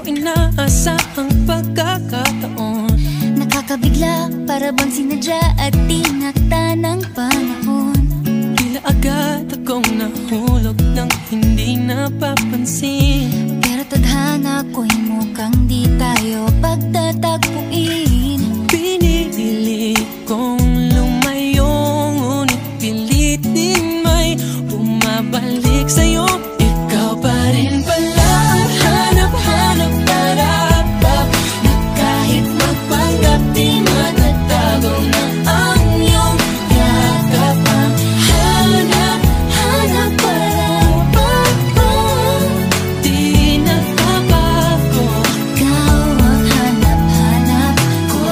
inaasahang pagkakataon. Nakakabigla, para bang sinadya at tinakta ng panahon. Tila agad akong nahulog nang hindi napapansin. Pero tadhana ko'y mukhang di tayo pagtatagpuin. Pinili kong lumayo, ngunit pilit din may bumabalik sa'yo. Ikaw pa rin pala ang hanap-hanap para na kahit magpanggap di matatago na ang iyong yakap. Ang hanap-hanap para di nagbabago. Ikaw ang hanap-hanap ko.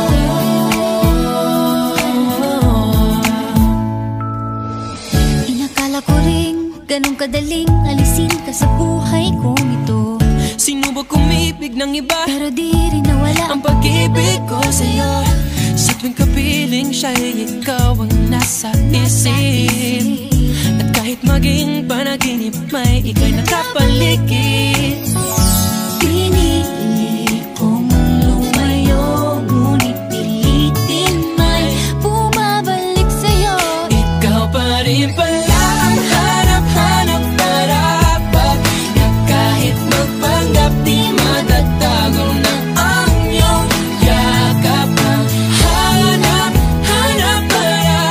Inakala ko ring ganun kadaling alisin ka sa buhay kong ito. Sinubok umibig ng iba, pero di rin nawala ang pag-ibig ko sa'yo. Sa tuwing kapiling siya'y ikaw ang nasa isip. At kahit maging panaginip, may ika'y nakapaligid. Pinili kong lumayo, ngunit pilitin may bumabalik sa'yo. Ikaw pa rin pala ang hanap-hanap para na kahit magpanggap di matatago na ang iyong yakap. Ang hanap-hanap para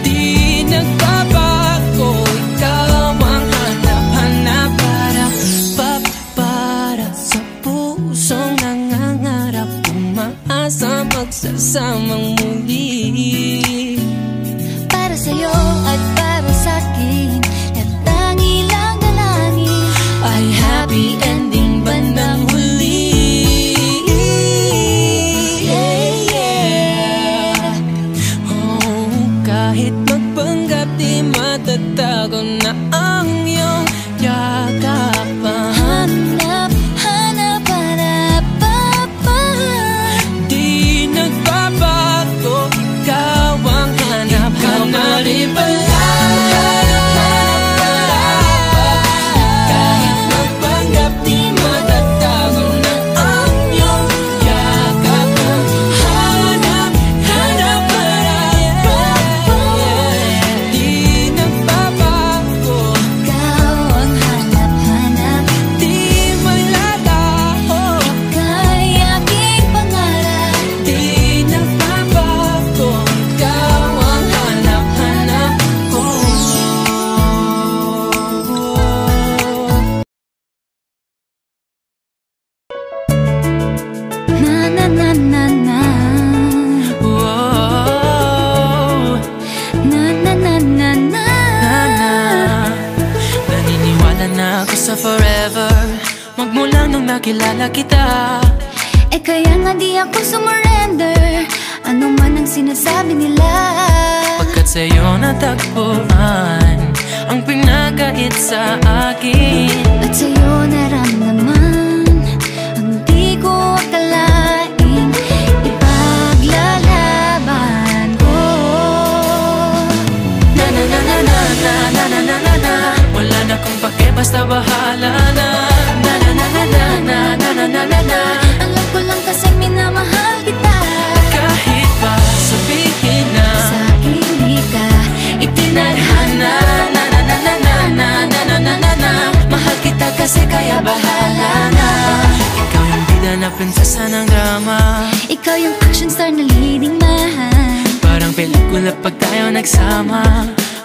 di nagbabago. Ikaw ang hanap-hanap para sa pusong nangangarap, umaasa magsasamang muli. Para sa'yo at para sa'kin, at tangi lang dalangin Ay happy ending bandang huli. Oh, kahit magpanggap di matatago na ang iyong yakap. hanap Di nagbabago. Ikaw ang hanap-hanap. Ikaw na rin pala kahit magpanggap di matatago na ang iyong yakap. Hanap-hanap di nagbabago. Ikaw ang hanap-hanap, Di malalaho. ika'y aking pangarap. Di nagbabago. Ikaw ang hanap-hanap ko. Na na na na na, Wow. na na na na na. Naniniwala na ako sa forever, magmula nung nakilala kita. Eh kaya nga di ako sumurrender, ano man ang sinasabi nila. Pagkat sa'yo natagpuan ang pinagkait sa akin. At sa'yo naramdaman ang di ko akalaing ipaglalaban ko. Na na na na na na na na na na na. Wala na kung pake, basta bahala na. Na na na na na na na na na na na. Alam ko lang kasi minamahal kita. Kahit pa sabihin na Sa akin di ka itinadhana. Na na na na na na na na na na na. Mahal kita kasi kaya bahala na. Ikaw yung bida na prinsesa ng drama. Ikaw yung action star na leading man. Parang pelikula pag tayo nagsama.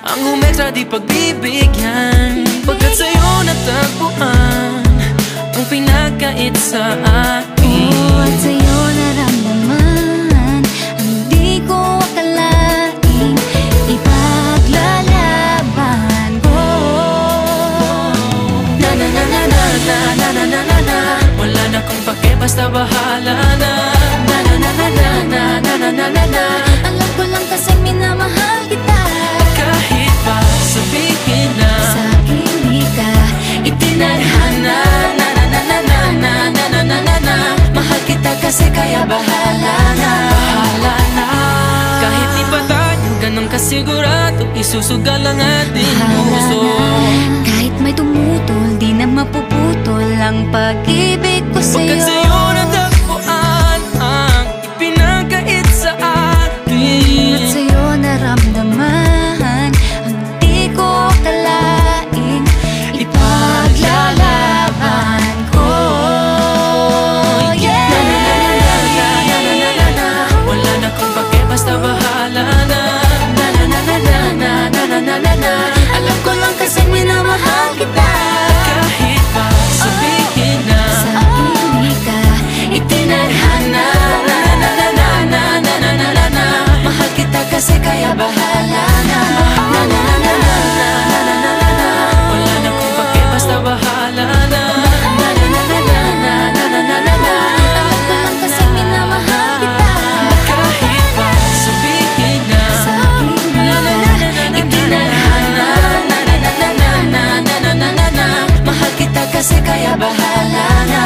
Ang umextra di pagbibigyan. Pagkat sa'yo natagpuan ang pinagkait sa akin. At sa'yo naramdaman ang di ko akalaing ipaglalaban ko. Na na na na na na na na na na na. Wala na kung pake, basta bahala na. Na na na na na na na na na na na. Alam ko lang kasi minamahal kita. Kahit pa sabihin na Sa akin di ka itinadhana. Na na na na na na na na na na na. Mahal kita kasi kaya bahala na. Bahala na. Kahit di pa tayo ganun kasigurado, isusugal ang ating puso. Kahit may tumutol, di na mapuputol ang kaya bahala na.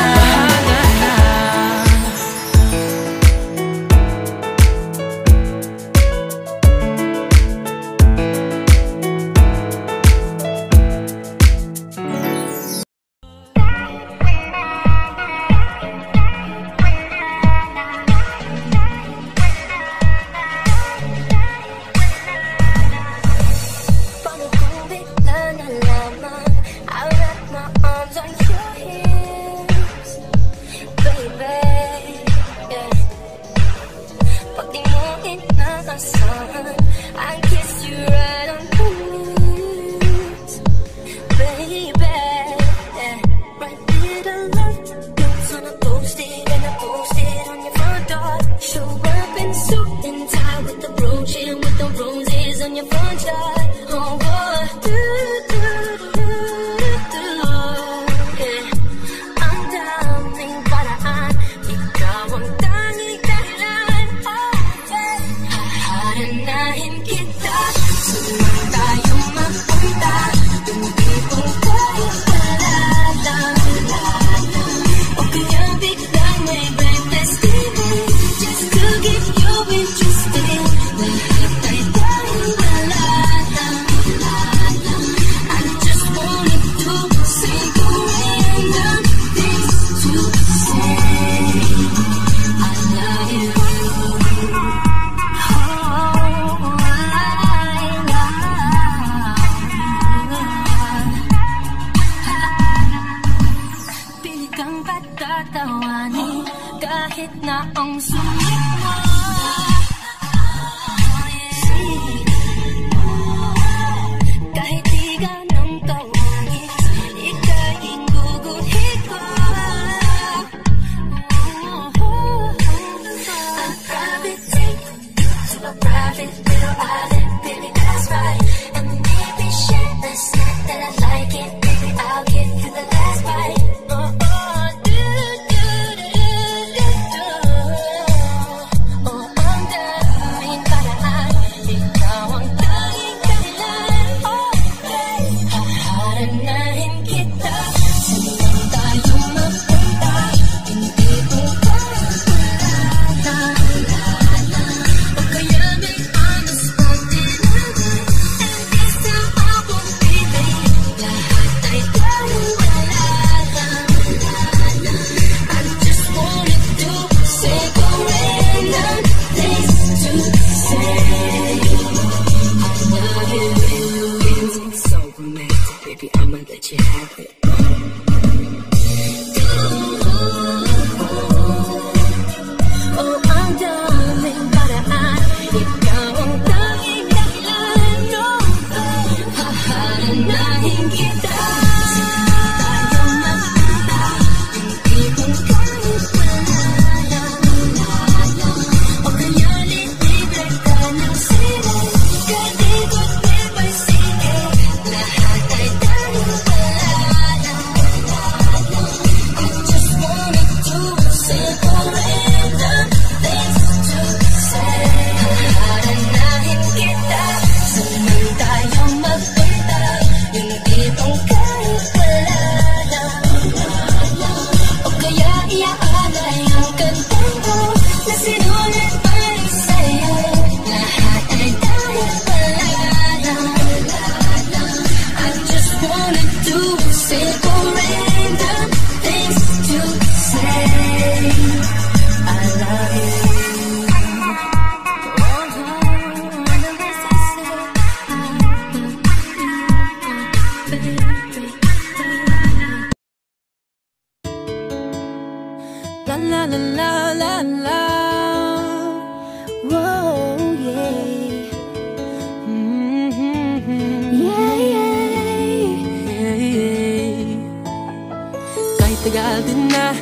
Tagal din na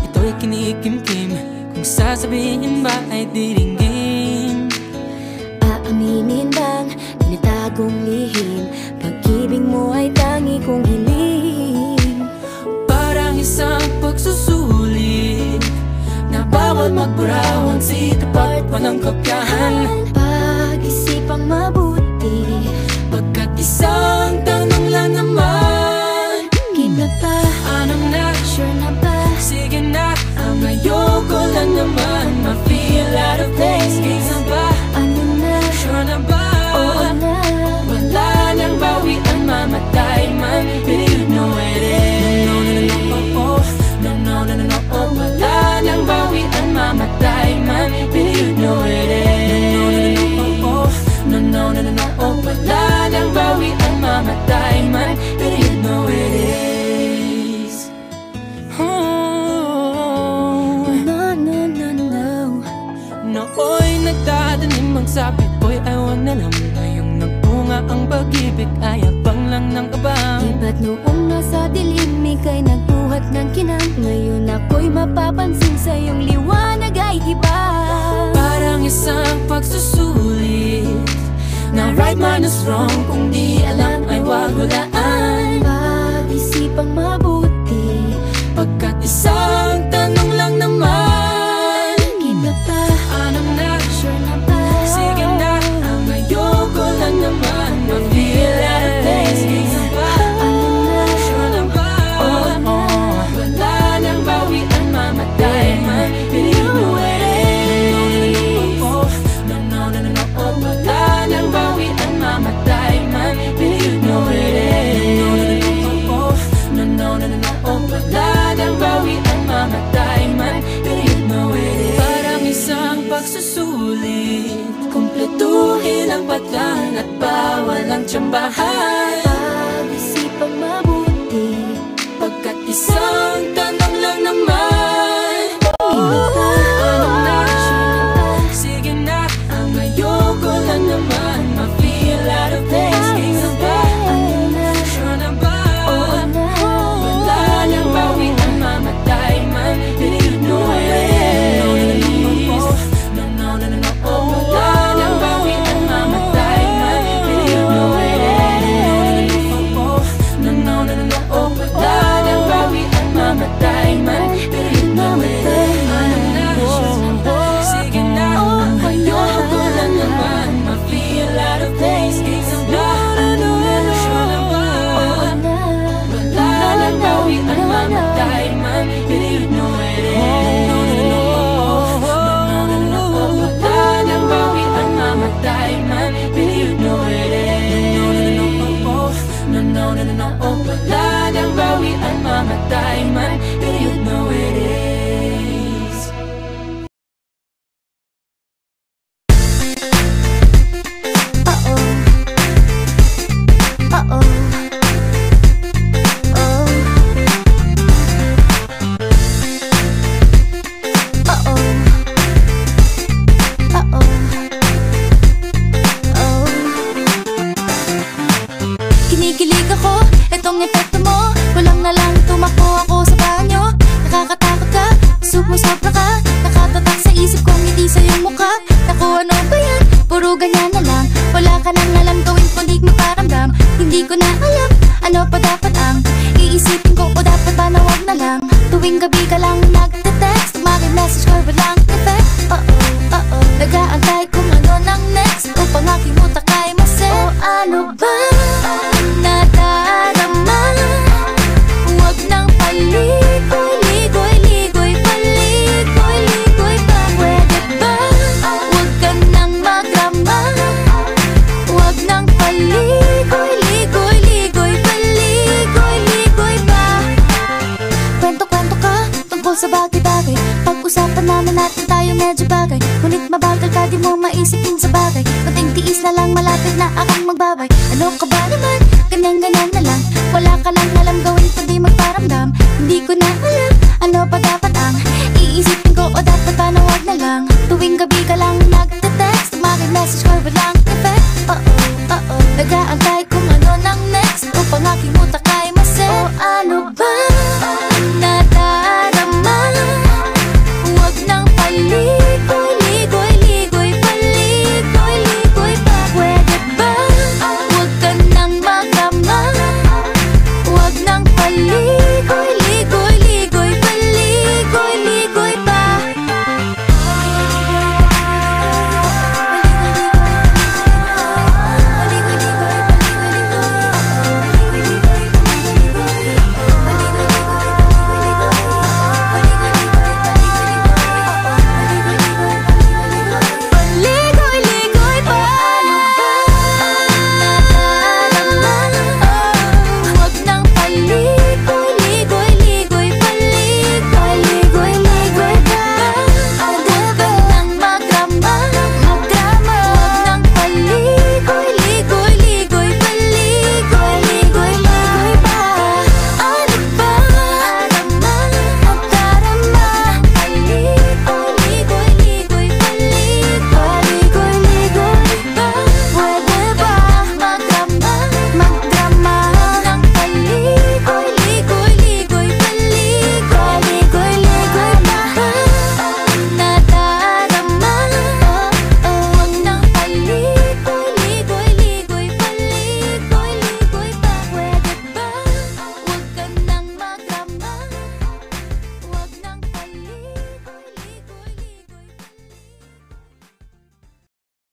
ito'y kinikimkim, kung sasabihin ba ay diringgin. Aaminin bang tinatagong lihim, pag-ibig mo ay tangi kong hiling. Parang isang pagsusulit na bawal magburawan, sitapat pa ng kopyahan. Pag-isipang mabuti, pagkat isang tanong lang naman, kita pa anong na pagsapit ko'y ewan na lang. Ngayong nagbunga ang pag-ibig ay abang lang ng kabang. Di ba't noong nasa dilim ika'y nagbuhat ng kinang? Ngayon ako'y mapapansin sa iyong liwanag ay iba. Parang isang pagsusulit na right minus wrong. Kung di alam ay wag hulaan. Pag-isipang mabuti, pagkat isang tanong lang naman. Kita pa, ano na? sure na ba? Sige na, ang ayoko lang naman ma-feel out of place. Kita ba? Ano na? Sure na ba? Wala nang bawian, mamatay man. Believe me when it is. Wala nang bawian, mamatay man. Believe me when it is. Wala nang bawian, mamatay man. Believe me when it is. Parang isang pagsusulit, kumpletuhin ang patlan at bawal ang tsambahan. Pag-isipang mabuti, pagkat isang tanong lang naman. Kita pa, Ano na? sure na ba? Sige na, ang ayoko lang naman ma-feel out of place. Kita ba? Ano na? Sure na ba? Oo na. Wala nang bawian, mamatay man. Believe me when it is. Wala nang bawian, mamatay man. Believe me when it is. Wala nang bawian, mamatay man. Believe me when it is. Sige na, ang ayoko lang naman ma-feel out of place. Kita ba? Sure na ba? Oo na. Wala nang bawian, mamatay man. Believe me when it is. Wala nang bawian, mamatay man. Believe me when it is. Wala nang bawian, mamatay man. Believe me when it is. Uh-oh. Kinikilig ako, itong epekto mo. Kulang na lang tumakbo ako sa banyo. Nakakatakot ka, sumusobra ka. Nakatatak sa isip kong ngiti sa iyong mukha. Naku, ano ba yan? Puro ganyan na lang. Wala ka nang alam gawin kundi magparamdam. Hindi ko na alam, ano pa dapat ang iisipin ko o dapat ba na wag na lang. Tuwing gabi ka lang nagte-text, maki-message ko walang effect. Uh-oh, nag-aantay kung ano nang next upang aking utak ay maset. O ano ba nadarama? Huwag nang paligoy-ligoy, ligoy, paligoy-ligoy pa. Pwede ba? Huwag ka nang magrama. Huwag nang paligoy-ligoy, ligoy, paligoy-ligoy pa. Kwento-kwento ka tungkol sa bagay-bagay. Pag-usapan naman natin tayo medyo bagay. Ngunit mabagal ka, di mo maisipin sa bagay. Kunting tiis na lang, malapit na akong magbabay. Ano ka ba naman? Ganyan-ganyan na lang. Wala ka lang alam gawin kundi magparamdam. Hindi ko na alam,